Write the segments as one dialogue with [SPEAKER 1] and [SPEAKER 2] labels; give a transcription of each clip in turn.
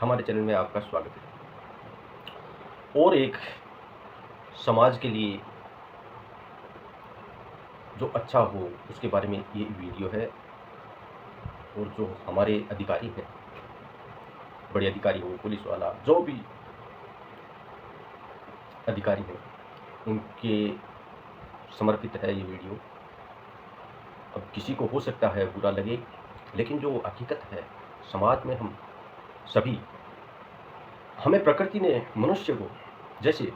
[SPEAKER 1] हमारे चैनल में आपका स्वागत है। और एक समाज के लिए जो अच्छा हो उसके बारे में ये वीडियो है। और जो हमारे अधिकारी हैं, बड़े अधिकारी हो, पुलिस वाला, जो भी अधिकारी हैं, उनके समर्पित है ये वीडियो। अब किसी को हो सकता है बुरा लगे, लेकिन जो हकीकत है समाज में हम सभी, हमें प्रकृति ने मनुष्य को, जैसे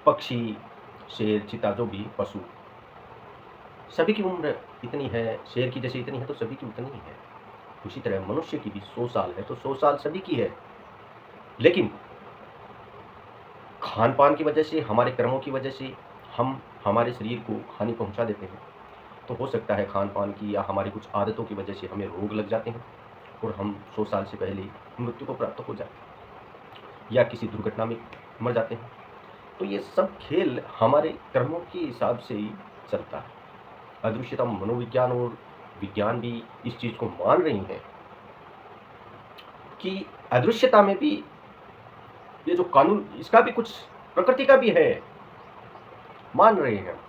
[SPEAKER 1] पक्षी, शेर, चीता, जो भी पशु, सभी की उम्र इतनी है, शेर की जैसे इतनी है तो सभी की उतनी ही है। उसी तरह मनुष्य की भी 100 साल है तो 100 साल सभी की है। लेकिन खान पान की वजह से, हमारे कर्मों की वजह से हम हमारे शरीर को हानि पहुंचा देते हैं। तो हो सकता है खान पान की या हमारी कुछ आदतों की वजह से हमें रोग लग जाते हैं और हम 100 साल से पहले मृत्यु को प्राप्त हो जाते हैं या किसी दुर्घटना में मर जाते हैं। तो ये सब खेल हमारे कर्मों के हिसाब से ही चलता है। अदृश्यता, मनोविज्ञान और विज्ञान भी इस चीज़ को मान रही हैं कि अदृश्यता में भी ये जो कानून, इसका भी कुछ प्रकृति का भी है, मान रहे हैं।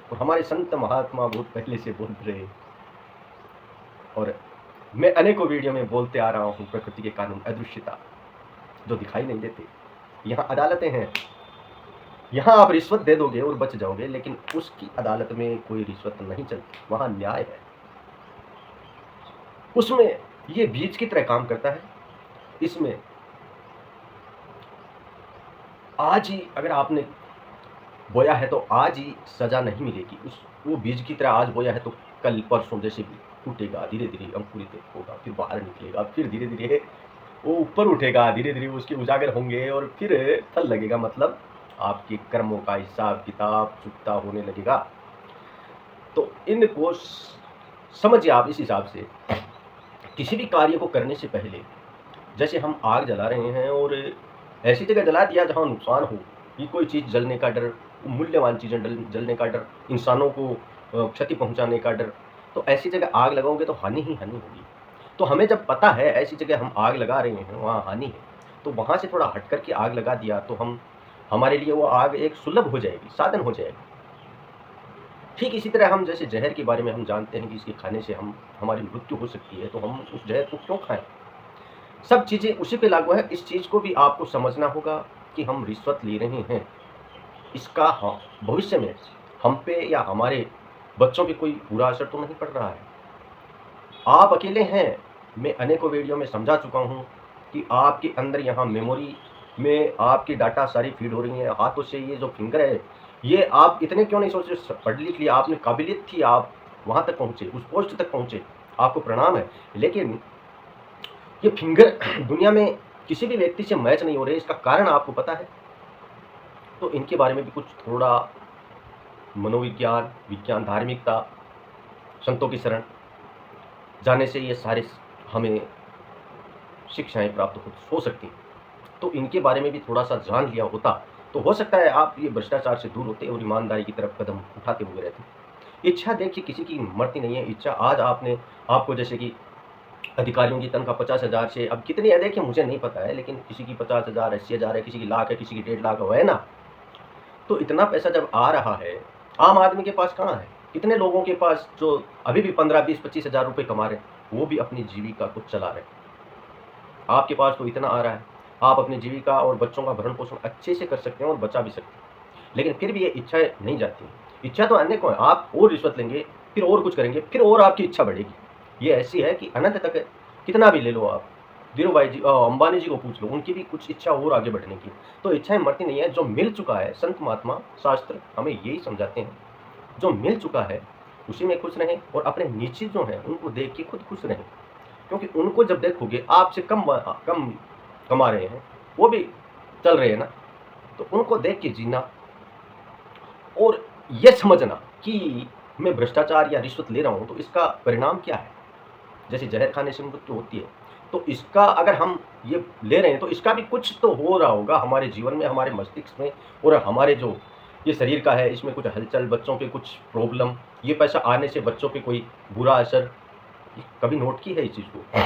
[SPEAKER 1] और हमारे संत महात्मा बहुत पहले से बोल रहे हैं और मैं अनेकों वीडियो में बोलते आ रहा हूँ, प्रकृति के कानून, अदृश्यता जो दिखाई नहीं देते। यहाँ अदालतें हैं, यहाँ आप रिश्वत दे दोगे और बच जाओगे, लेकिन उसकी अदालत में कोई रिश्वत नहीं चलती, वहाँ न्याय है। उसमें ये बीज की तरह काम करता है। इसमें आज ही अगर आपने बोया है तो आज ही सजा नहीं मिलेगी। वो बीज की तरह आज बोया है तो कल परसों जैसे भी उठेगा, धीरे धीरे अंकुरित होगा, फिर बाहर निकलेगा, फिर धीरे धीरे वो ऊपर उठेगा, धीरे धीरे उसके उजागर होंगे और फिर फल लगेगा। मतलब आपके कर्मों का हिसाब किताब चुकता होने लगेगा। तो इनको समझिए आप इस हिसाब से। किसी भी कार्य को करने से पहले, जैसे हम आग जला रहे हैं और ऐसी जगह जला दिया जहाँ नुकसान हो, कि कोई चीज़ जलने का डर, मूल्यवान चीज़ें जलने का डर, इंसानों को क्षति पहुंचाने का डर, तो ऐसी जगह आग लगाओगे तो हानि ही हानि होगी। तो हमें जब पता है ऐसी जगह हम आग लगा रहे हैं वहाँ हानि है, तो वहाँ से थोड़ा हट करके आग लगा दिया तो हमारे लिए वो आग एक सुलभ हो जाएगी, साधन हो जाएगी। ठीक इसी तरह हम जैसे जहर के बारे में हम जानते हैं कि इसके खाने से हमारी मृत्यु हो सकती है, तो हम उस जहर को क्यों खाएं? सब चीज़ें उसी पे लागू है। इस चीज़ को भी आपको समझना होगा कि हम रिश्वत ले रहे हैं, इसका भविष्य में हम पे या हमारे बच्चों पे कोई बुरा असर तो नहीं पड़ रहा है। आप अकेले हैं, मैं अनेकों वीडियो में समझा चुका हूँ कि आपके अंदर यहाँ मेमोरी में आपकी डाटा सारी फीड हो रही है। हाथों से ये जो फिंगर है, ये आप इतने क्यों नहीं सोचे, पढ़ लिख लिया आपने, काबिलियत थी, आप वहाँ तक पहुँचे, उस पोस्ट तक पहुँचे, आपको प्रणाम है। लेकिन ये फिंगर दुनिया में किसी भी व्यक्ति से मैच नहीं हो रहे, इसका कारण आपको पता है? तो इनके बारे में भी कुछ थोड़ा मनोविज्ञान, विज्ञान, धार्मिकता, संतों की शरण जाने से ये सारे हमें शिक्षाएं प्राप्त हो सकती हैं। तो इनके बारे में भी थोड़ा सा जान लिया होता तो हो सकता है आप ये भ्रष्टाचार से दूर होते और ईमानदारी की तरफ कदम उठाते हुए रहते। इच्छा देखिए किसी की मरती नहीं है। इच्छा आज आपको जैसे कि अधिकारियों की तनख्वाह 50,000 से अब कितनी है देखिए मुझे नहीं पता है, लेकिन किसी की 50,000, 80,000 है, किसी की लाख है, किसी की 1.5 लाख है ना। तो इतना पैसा जब आ रहा है, आम आदमी के पास कहाँ है? कितने लोगों के पास जो अभी भी 15, 20, 25,000 रुपये कमा रहे हैं, वो भी अपनी जीविका को चला रहे हैं। आपके पास तो इतना आ रहा है, आप अपनी जीविका और बच्चों का भरण पोषण अच्छे से कर सकते हैं और बचा भी सकते हैं, लेकिन फिर भी ये इच्छाएं नहीं जाती। इच्छा तो अन्य को है, आप और रिश्वत लेंगे, फिर और कुछ करेंगे, फिर और आपकी इच्छा बढ़ेगी। ये ऐसी है कि अनंत तक है। कितना भी ले लो आप, धीरू भाई जी, अंबानी जी को पूछ लो, उनकी भी कुछ इच्छा और आगे बढ़ने की। तो इच्छाएं मरती नहीं है। जो मिल चुका है, संत महात्मा शास्त्र हमें यही समझाते हैं, जो मिल चुका है उसी में खुश रहें और अपने नीचे जो है उनको देख के खुद खुश रहें। क्योंकि उनको जब देखोगे आपसे कम कमा रहे हैं, वो भी चल रहे हैं ना, तो उनको देख के जीना और ये समझना कि मैं भ्रष्टाचार या रिश्वत ले रहा हूँ तो इसका परिणाम क्या है। जैसे जहर खाने से मृत्यु होती है, तो इसका अगर हम ये ले रहे हैं तो इसका भी कुछ तो हो रहा होगा हमारे जीवन में, हमारे मस्तिष्क में, और हमारे जो ये शरीर का है इसमें कुछ हलचल, बच्चों पे कुछ प्रॉब्लम, ये पैसा आने से बच्चों पे कोई बुरा असर, कभी नोट की है इस चीज़ को?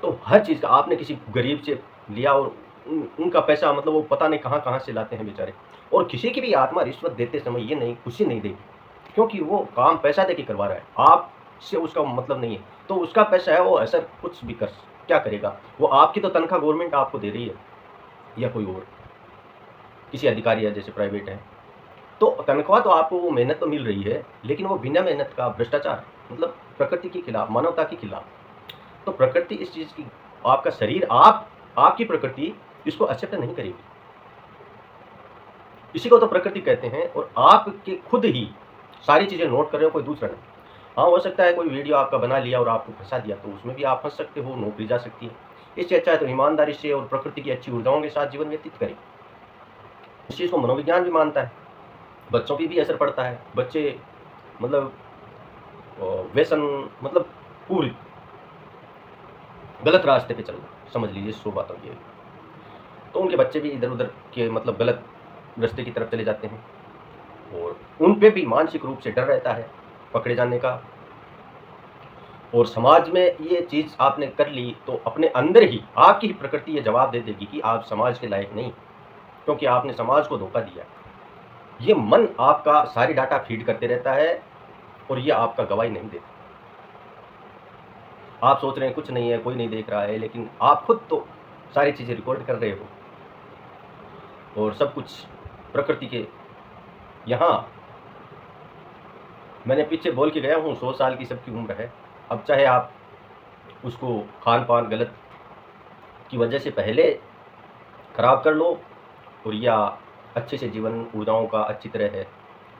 [SPEAKER 1] तो हर चीज़ का आपने किसी गरीब से लिया और उनका पैसा मतलब वो पता नहीं कहाँ-कहाँ से लाते हैं बेचारे। और किसी की भी आत्मा रिश्वत देते समय ये नहीं खुशी नहीं देगी, क्योंकि वो काम पैसा देके करवा रहा है, आपसे उसका मतलब नहीं है। तो उसका पैसा है, वो असर कुछ भी क्या करेगा? वो आपकी तो तनख्वाह गवर्नमेंट आपको दे रही है या कोई और, किसी अधिकारी है जैसे प्राइवेट है। तो तनख्वाह तो आपको वो मेहनत तो मिल रही है, लेकिन वो बिना मेहनत का भ्रष्टाचार मतलब प्रकृति के खिलाफ, मानवता के खिलाफ। तो प्रकृति इस चीज़ की, आपका शरीर, आपकी प्रकृति इसको एक्सेप्ट नहीं करेगी। इसी को तो प्रकृति कहते हैं। और आपके खुद ही सारी चीज़ें नोट कर रहे हो, कोई दूसरा नहीं। हाँ, हो सकता है कोई वीडियो आपका बना लिया और आपको फँसा दिया, तो उसमें भी आप फँस सकते हो, नौकरी जा सकती है। इससे अच्छा है तो ईमानदारी से और प्रकृति की अच्छी ऊर्जाओं के साथ जीवन व्यतीत करें। इस चीज़ को मनोविज्ञान भी मानता है। बच्चों पे भी असर पड़ता है। बच्चे मतलब व्यसन मतलब पूरी गलत रास्ते पे चल रहे हैं, समझ लीजिए 100 बातों की। तो उनके बच्चे भी इधर-उधर के मतलब गलत रास्ते की तरफ चले जाते हैं और उन पे भी मानसिक रूप से डर रहता है पकड़े जाने का। और समाज में ये चीज़ आपने कर ली तो अपने अंदर ही आपकी ही प्रकृति ये जवाब दे देगी कि आप समाज के लायक नहीं, क्योंकि आपने समाज को धोखा दिया। ये मन आपका सारी डाटा फीड करते रहता है और ये आपका गवाही नहीं देता। आप सोच रहे हैं कुछ नहीं है, कोई नहीं देख रहा है, लेकिन आप खुद तो सारी चीज़ें रिकॉर्ड कर रहे हो। और सब कुछ प्रकृति के यहाँ मैंने पीछे बोल के गया हूँ, 100 साल की सबकी उम्र है। अब चाहे आप उसको खान-पान गलत की वजह से पहले खराब कर लो और या अच्छे से जीवन ऊर्जाओं का अच्छी तरह है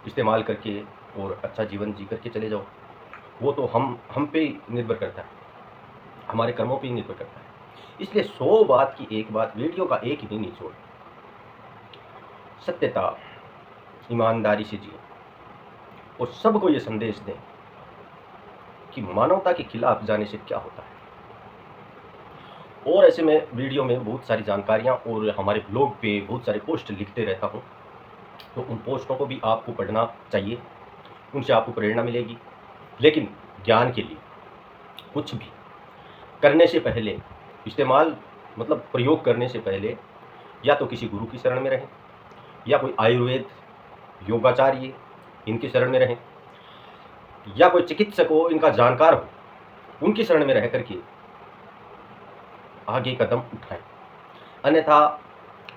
[SPEAKER 1] इस्तेमाल करके और अच्छा जीवन जी करके चले जाओ। वो तो हम पे ही निर्भर करता है, हमारे कर्मों पे ही निर्भर करता है। इसलिए 100 बात की एक बात, वीडियो का एक ही निचोड़, सत्यता, ईमानदारी से जिए और सबको ये संदेश दें कि मानवता के खिलाफ जाने से क्या होता है। और ऐसे में वीडियो में बहुत सारी जानकारियाँ और हमारे ब्लॉग पे बहुत सारे पोस्ट लिखते रहता हूँ, तो उन पोस्टों को भी आपको पढ़ना चाहिए, उनसे आपको प्रेरणा मिलेगी। लेकिन ज्ञान के लिए कुछ भी करने से पहले, इस्तेमाल मतलब प्रयोग करने से पहले या तो किसी गुरु की शरण में रहें या कोई आयुर्वेद, योगाचार्य इनकी शरण में रहें या कोई चिकित्सक हो, इनका जानकार हो, उनकी शरण में रह करके आगे कदम उठाएं। अन्यथा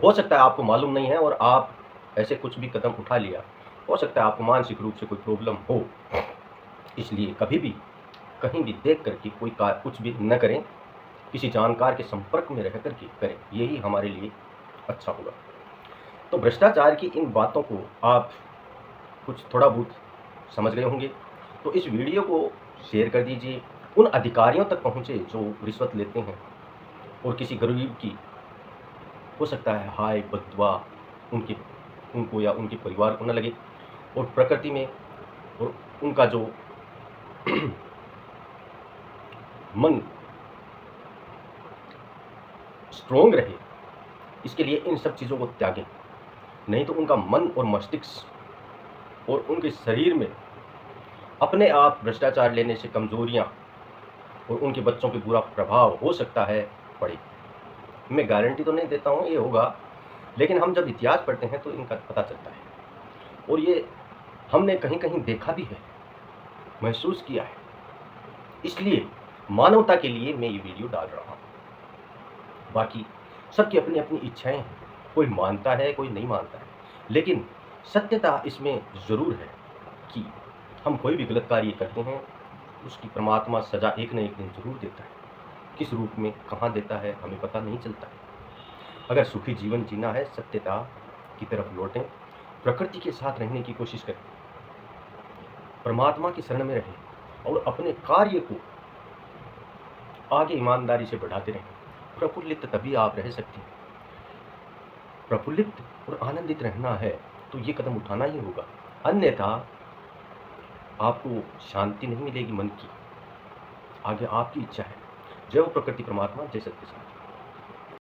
[SPEAKER 1] हो सकता है आपको मालूम नहीं है और आप ऐसे कुछ भी कदम उठा लिया, हो सकता है आपको मानसिक रूप से कोई प्रॉब्लम हो। इसलिए कभी भी कहीं भी देख करके कोई कार्य कुछ भी न करें, किसी जानकार के संपर्क में रह करके करें, यही हमारे लिए अच्छा होगा। तो भ्रष्टाचार की इन बातों को आप कुछ थोड़ा बहुत समझ गए होंगे, तो इस वीडियो को शेयर कर दीजिए, उन अधिकारियों तक पहुँचे जो रिश्वत लेते हैं और किसी गरीब की हो सकता है हाय बददुआ उनको या उनके परिवार को न लगे और प्रकृति में और उनका जो मन स्ट्रोंग रहे, इसके लिए इन सब चीज़ों को त्यागें। नहीं तो उनका मन और मस्तिष्क और उनके शरीर में अपने आप भ्रष्टाचार लेने से कमज़ोरियाँ और उनके बच्चों पे बुरा प्रभाव हो सकता है पड़े। मैं गारंटी तो नहीं देता हूँ ये होगा, लेकिन हम जब इतिहास पढ़ते हैं तो इनका पता चलता है और ये हमने कहीं-कहीं देखा भी है, महसूस किया है। इसलिए मानवता के लिए मैं ये वीडियो डाल रहा हूँ। बाकी सबकी अपनी-अपनी इच्छाएँ हैं, कोई मानता है, कोई नहीं मानता है। लेकिन सत्यता इसमें ज़रूर है कि हम कोई भी गलत कार्य करते हैं, उसकी परमात्मा सज़ा एक न एक दिन ज़रूर देता है। किस रूप में, कहाँ देता है, हमें पता नहीं चलता है। अगर सुखी जीवन जीना है, सत्यता की तरफ लौटें, प्रकृति के साथ रहने की कोशिश करें, परमात्मा की शरण में रहें और अपने कार्य को आगे ईमानदारी से बढ़ाते रहें। प्रफुल्लित तभी आप रह सकते हैं। प्रफुल्लित और आनंदित रहना है तो ये कदम उठाना ही होगा, अन्यथा आपको शांति नहीं मिलेगी मन की। आगे आपकी इच्छा है। जय हो प्रकृति परमात्मा, जय सत्य साई।